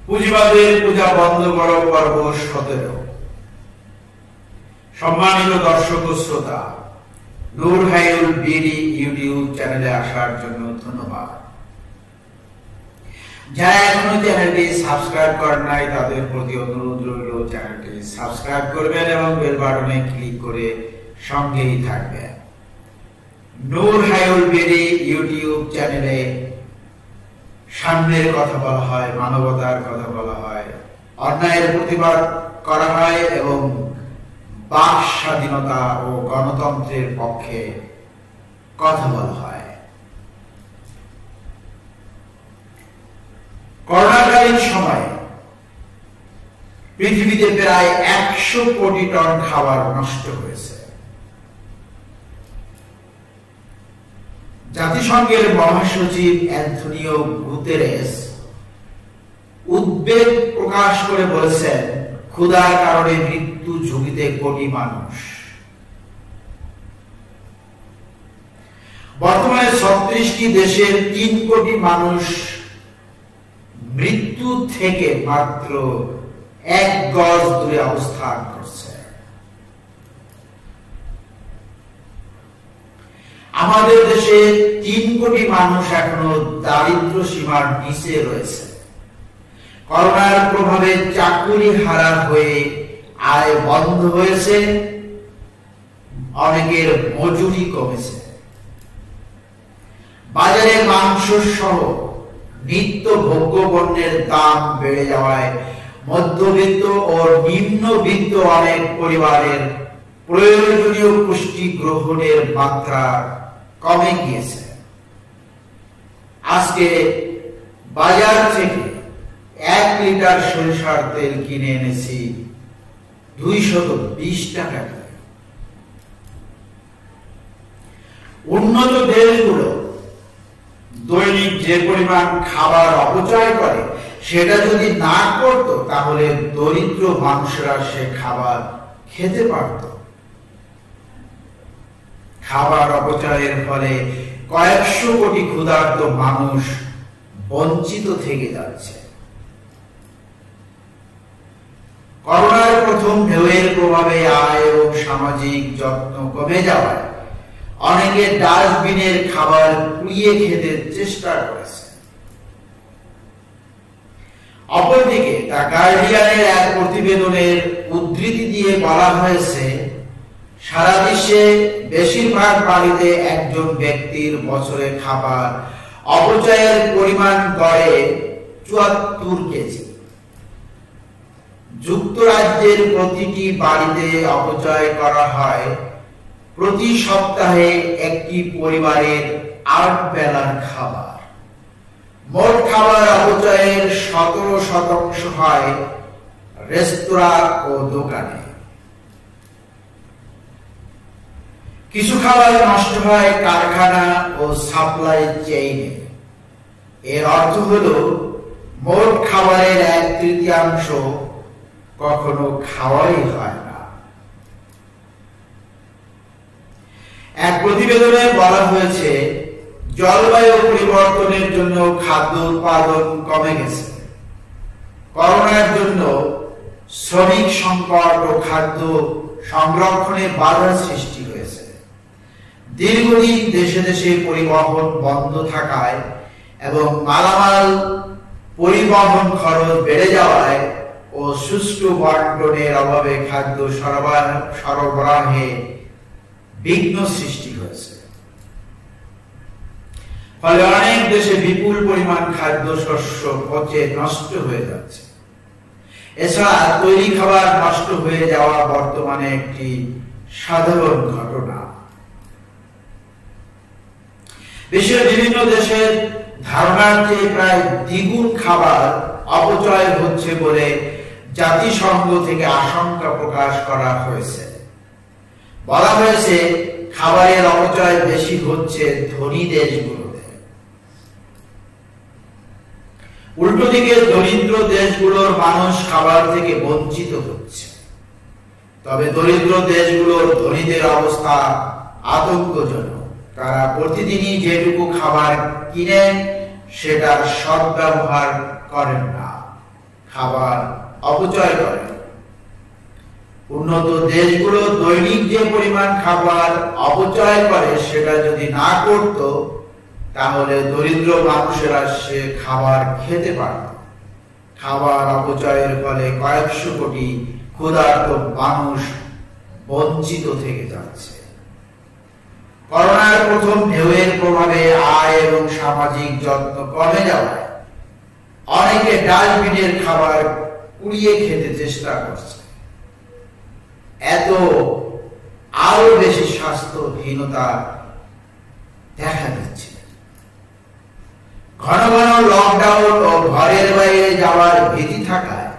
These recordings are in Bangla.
পুঁজিবাদের পূজা বন্ধ করো পর্ব 17। সম্মানিত দর্শক ও শ্রোতা, নূর হাইউল বিডি ইউটিউব চ্যানেলে আসার জন্য ধন্যবাদ। যারা এখনো চ্যানেলটি সাবস্ক্রাইব করেন নাই তাদের প্রতি অনুরোধ রইল চ্যানেলটি সাবস্ক্রাইব করবেন এবং বেল বাটনে ক্লিক করে সঙ্গেই থাকবেন। নূর হাইউল বিডি ইউটিউব চ্যানেলে সাম্যের কথা বলা হয়, মানবতার কথা বলা হয়, অন্যায়ের প্রতিবাদ করা হয় এবং বাক স্বাধীনতা ও গণতন্ত্রের পক্ষে কথা বলা হয়। করোনাকালীন সময়ে পৃথিবীতে প্রায় 100 কোটি টন খাবার নষ্ট হয়েছে। জাতিসংঘের মহাসচিব অ্যান্টনিও গুতেরেস উদ্বেগ প্রকাশ করে বলেছেন, ক্ষুধার কারণে মৃত্যু ঝুঁকিতে কোটি মানুষ। বর্তমানে 36টি দেশের 3 কোটি মানুষ মৃত্যু থেকে মাত্র 1 গজ দূরে অবস্থান করছে। আমাদের দেশে 3 কোটি মানুষ এখনো দারিদ্র্য সীমার নিচে রয়েছে। করোনার প্রভাবে চাকুরি হারা হয়ে আয় বন্ধ হয়েছে, অনেকের মজুরি কমেছে। বাজারে মাংস সহ নিত্য ভোগ্য পণ্যের দাম বেড়ে যাওয়ায় মধ্যবিত্ত ও নিম্নবিত্ত অনেক পরিবারের প্রয়োজনীয় পুষ্টি গ্রহণের মাত্রা কমে গিয়েছে। আজকে বাজার থেকে 1 লিটার সরিষার তেল কিনে এনেছি 220 টাকা দিয়ে। উন্নত দেশগুলো দৈনিক যে পরিমাণ খাবার অপচয় করে সেটা যদি না করত তাহলে দরিদ্র মানুষরা সে খাবার খেতে পারত। খাবার অপচয়ের ফলে কয়েকশো কোটি ক্ষুধার্ত মানুষ বঞ্চিত থেকে যাচ্ছে। করোনার প্রথম ঢেউয়ের প্রভাবে আয় এবং সামাজিক যত্ন কমে যাওয়ায় অনেকে ডাস্টবিনের খাবার পুড়িয়ে খেতে চেষ্টা করেছে। অপরদিকে দ্য গার্ডিয়ানের এক প্রতিবেদনের উদ্ধৃতি দিয়ে বলা হয়েছে, সারা বিশ্বে বেশিরভাগ বাড়িতে একজন ব্যক্তির বছরে খাবার অপচয়ের পরিমাণ গড়ে 74 কেজি। যুক্তরাজ্যের প্রতিটি বাড়িতে অপচয় করা হয় প্রতি সপ্তাহে একটি পরিবারের 8 বেলার খাবার। মোট খাবার অপচয়ের 17% হয় রেস্তোরাঁ ও দোকানে। কিছু খাবার নষ্ট হয় কারখানা ও সাপ্লাই চেইনে। এর অর্থ হলো মোট খাবারের 1/3 কখনো খাওয়াই হয় না। এক প্রতিবেদনে বলা হয়েছে, জলবায়ু পরিবর্তনের জন্য খাদ্য উৎপাদন কমে গেছে। করোনার জন্য শ্রমিক সংকট ও খাদ্য সংরক্ষণে বাধা সৃষ্টি হয়েছে। দীর্ঘদিন দেশে দেশে পরিবহন বন্ধ থাকায় এবং মালামাল পরিবহন খরচ বেড়ে যাওয়ায় ও সুষ্ঠু বন্টনের অভাবে খাদ্য সরবরাহে বিঘ্ন সৃষ্টি হয়েছে। ফলে অনেক দেশে বিপুল পরিমাণ খাদ্যশস্য পচে নষ্ট হয়ে যাচ্ছে। এছাড়া তৈরি খাবার নষ্ট হয়ে যাওয়া বর্তমানে একটি সাধারণ ঘটনা। বিশ্বের বিভিন্ন দেশের ধারণার চেয়ে প্রায় দ্বিগুণ খাবার অপচয় হচ্ছে বলে জাতিসংঘ থেকে আশঙ্কা প্রকাশ করা হয়েছে। বলা হয়েছে, খাবারের অপচয় বেশি হচ্ছে ধনী দেশগুলোতে। উল্টো দিকে দরিদ্র দেশগুলোর মানুষ খাবার থেকে বঞ্চিত হচ্ছে। তবে দরিদ্র দেশগুলোর ধনীদের অবস্থা আতঙ্কজনক। তারা প্রতিদিনই যেটুকু খাবার কিনেন সেটার সদ্ব্যবহার করেন না। খাবার অপচয় করে। উন্নত দেশগুলো দৈনিক যে পরিমাণ খাবার অপচয় করে সেটা যদি না করত, তাহলে দরিদ্র মানুষেরা সে খাবার খেতে পারত। খাবার অপচয়ের ফলে কয়েকশো কোটি ক্ষুধার্ত মানুষ বঞ্চিত থেকে যাচ্ছে। করোনার প্রথম ঢেউয়ের প্রভাবে আয় এবং সামাজিক যত্ন কমে যাওয়ায় অনেকে ডাস্টবিনের খাবার কুড়িয়ে খেতে চেষ্টা করছে। এত আরো বেশি স্বাস্থ্যহীনতা দেখা দিচ্ছে। ঘন ঘন লকডাউন ও ঘরের বাইরে যাওয়ার ভীতি থাকায়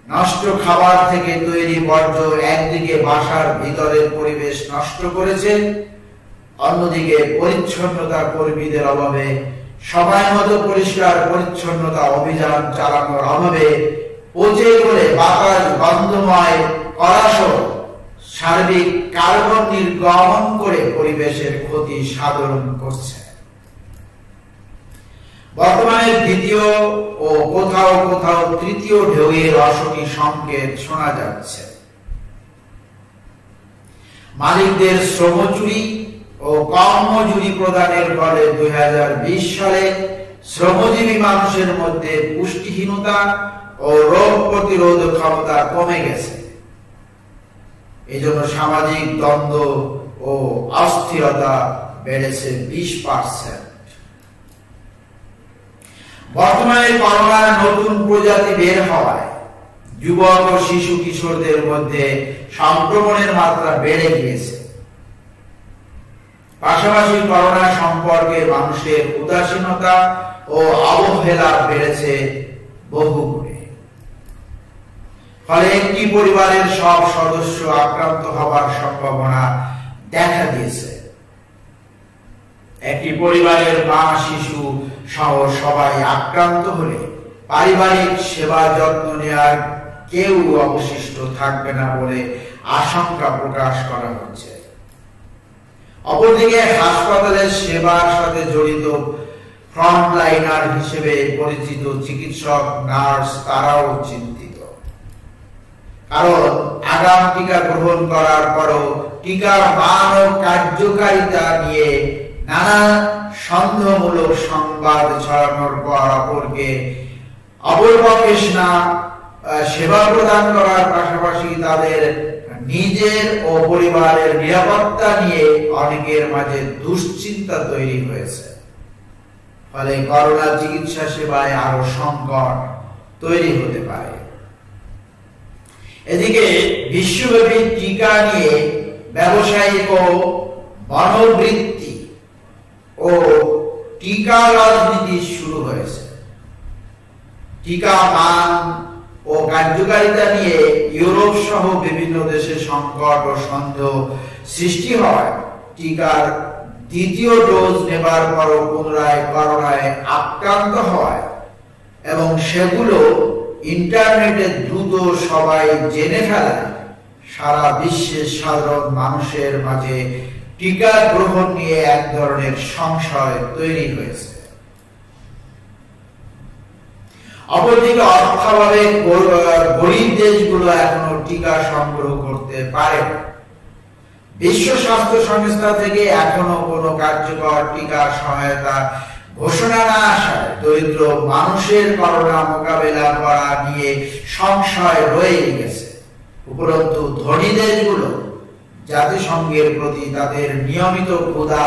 নষ্ট খাবার থেকে তৈরি বর্জ্য একদিকে বাসার ভিতরের পরিবেশ নষ্ট করেছে, অন্যদিকে পরিচ্ছন্নতা কর্মীদের অভাবে, সময় মতো পরিষ্কার পরিচ্ছন্নতা অভিযান চালানোর অভাবে পচে গলে বাতাস গন্ধময় করাসহ সার্বিক কার্বন নির্গমন করে পরিবেশের ক্ষতি সাধন করছে। বর্তমানে দ্বিতীয় ও কোথাও কোথাও তৃতীয় ঢেউয়ের অশনি সংকেত শোনা যাচ্ছে। মালিকদের শ্রম চুরি ও কর্মজুরি প্রদানের ফলে 2020 সালে শ্রমজীবী মানুষের মধ্যে পুষ্টিহীনতা ও রোগ প্রতিরোধ ক্ষমতা কমে গেছে। এজন্য সামাজিক দ্বন্দ্ব ও অস্থিরতা বেড়েছে 20%। বর্তমানে করোনার নতুন প্রজাতি বের হওয়ায় যুবক ও শিশু কিশোরদের মধ্যে সংক্রমণের মাত্রা বেড়ে গিয়েছে। পাশাপাশি করোনা সম্পর্কে মানুষের উদাসীনতা ও অবহেলা বেড়েছে বহুগুণে। ফলে একটি পরিবারের সব সদস্য আক্রান্ত হওয়ার সম্ভাবনা দেখা দিয়েছে। একটি পরিবারের মা, শিশু সহ সবাই আক্রান্ত হলে পারিবারিক সেবা যত্ন নেওয়ার কেউ অবশিষ্ট থাকবে না বলে আশঙ্কা প্রকাশ করা হচ্ছে। অপরদিকে হাসপাতালের সেবার সাথে জড়িত ফ্রন্টলাইনার হিসেবে পরিচিত চিকিৎসক, নার্স তারাও চিন্তিত। কারণ আগাম টিকা গ্রহণ করার পরও টিকার মান ও কার্যকারিতা নিয়ে নানা সন্দেহমূলক সংবাদ ছড়ানোর পর অপরপক্ষে সেবা প্রদান করার পাশাপাশি তাদের নিজের ও পরিবারের নিরাপত্তা নিয়ে অনেকের মাঝে দুশ্চিন্তা তৈরি হয়েছে। ফলে করোনা চিকিৎসা সেবায় আরো সংকট তৈরি হতে পারে। এদিকে বিশ্বব্যাপী টিকা নিয়ে ব্যবসায়িক ও মনোবৃত্তি ও টিকা রাজনীতি শুরু হয়েছে। টিকা মান ও কার্যকারিতা নিয়ে ইউরোপ সহ বিভিন্ন দেশে সংকট ও সন্দেহ সৃষ্টি হয়। টিকার দ্বিতীয় ডোজ নেবার পরও পুনরায় করোনায় আক্রান্ত হয় এবং সেগুলো ইন্টারনেটে দ্রুত সবাই জেনে ফেলায় সারা বিশ্বের সাধারণ মানুষের মাঝে টিকা গ্রহণ নিয়ে এক ধরনের সংশয় তৈরি হয়েছে। অপরদিকে অর্থাভাবে গরিব দেশগুলো এখনো টিকা সংগ্রহ করতে পারে না। বিশ্ব স্বাস্থ্য সংস্থা থেকে এখনো কোনো কার্যকর টিকা সহায়তা ঘোষণা না আসায় দরিদ্র মানুষের করোনা মোকাবেলা করা নিয়ে সংশয় রয়ে গেছে। উপরন্তু ধনী দেশগুলো জাতিসংঘের প্রতি তাদের নিয়মিত ক্ষুধা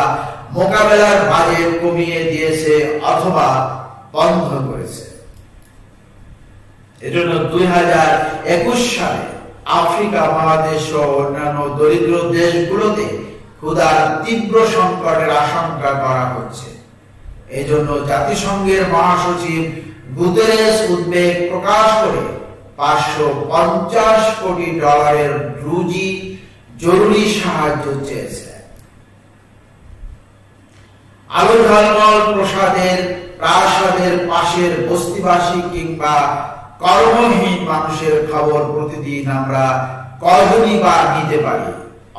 মোকাবেলার বাজেট কমিয়ে দিয়েছে অথবা বন্ধ করেছে। এজন্য 2021 সালে আফ্রিকা মহাদেশ ও অন্যান্য দরিদ্র দেশগুলোতে ক্ষুধার তীব্র সংকটের আশঙ্কা করা হচ্ছে। এজন্য জাতিসংঘের মহাসচিব গুতেরেস উদ্বেগ প্রকাশ করে $550 কোটি জরুরি সাহায্য চেয়েছে। আলো ঝলমল প্রাসাদের পাশের বস্তিবাসী কিংবা কর্মহীন মানুষের খবর প্রতিদিন আমরা কয়জনই বা নিতে পারি?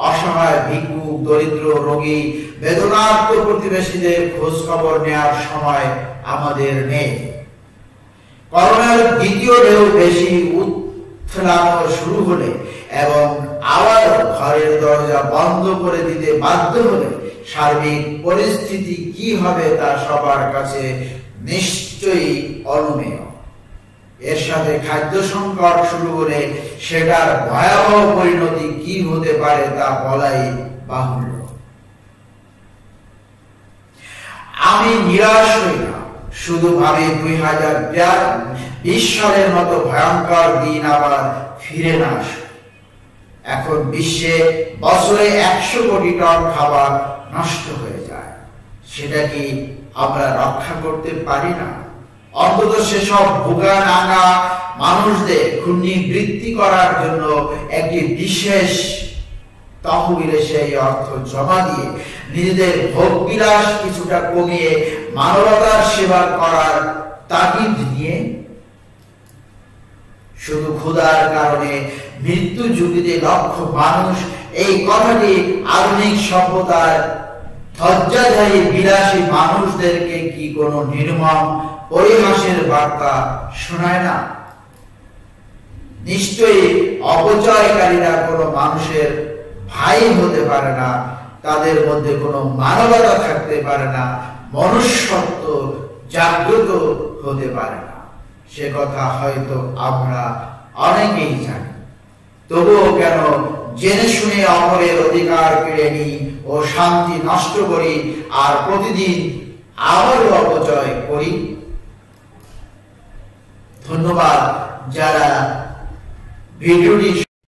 অসহায় ভিক্ষুক, দরিদ্র, রোগী, বেদনার্ত প্রতিবেশীদের খোঁজ খবর নেওয়ার সময় আমাদের নেই। করোনা অপচয়ের দ্বিতীয় ঢেউ বেশি উত্থানো শুরু হলে এবং আবার ঘরের দরজা বন্ধ করে দিতে বাধ্য হলে সার্বিক পরিস্থিতি কি হবে তা সবার কাছে নিশ্চয়ই অনুমেয়। এর সাথে খাদ্য সংকট শুরু হলে সেটার ভয়াবহ পরিণতি কি হতে পারে তা বলাই বাহুল্য। আমি নিরাশ হই না, শুধু ভাবি 2020 সালের মতো ভয়ঙ্কর দিন আবার ফিরে না আসে। এখন বিশ্বে বছরে 100 কোটি টন খাবার নষ্ট হয়ে যায়, সেটা কি আমরা রক্ষা করতে পারি না? অন্তত সেসব ভোগা নাঙ্গা মানুষদের ঘূর্ণিবৃত্তি করার জন্য একটি বিশেষ তহবিলে সেই অর্থ জমা দিয়ে নিজেদের ভোগ বিলাস কিছুটা কমিয়ে মানবতার সেবা করার তাগিদ নিয়ে শুধু ক্ষুধার কারণে মৃত্যু ঝুঁকিতে লক্ষ মানুষ, এই কথাটি আধুনিক সভ্যতার ধৈর্যধারী বিলাসী মানুষদেরকে কি কোনো নির্মম পরিহাসের বার্তা শোনায় না? নিশ্চয়ই অপচয়কারীরা কোনো মানুষের ভাই হতে পারে না, তাদের মধ্যে কোনো মানবতা থাকতে পারে না, মনুষ্যত্ব জাগ্রত হতে পারে না। সে কথা হয়তো আমরা অনেকেই জানি, তবুও কেন জেনে শুনে অপরের অধিকার কেড়ে নিই ও শান্তি নষ্ট করি আর প্রতিদিন আবারও অপচয় করি? ধন্যবাদ যারা ভিডিওটি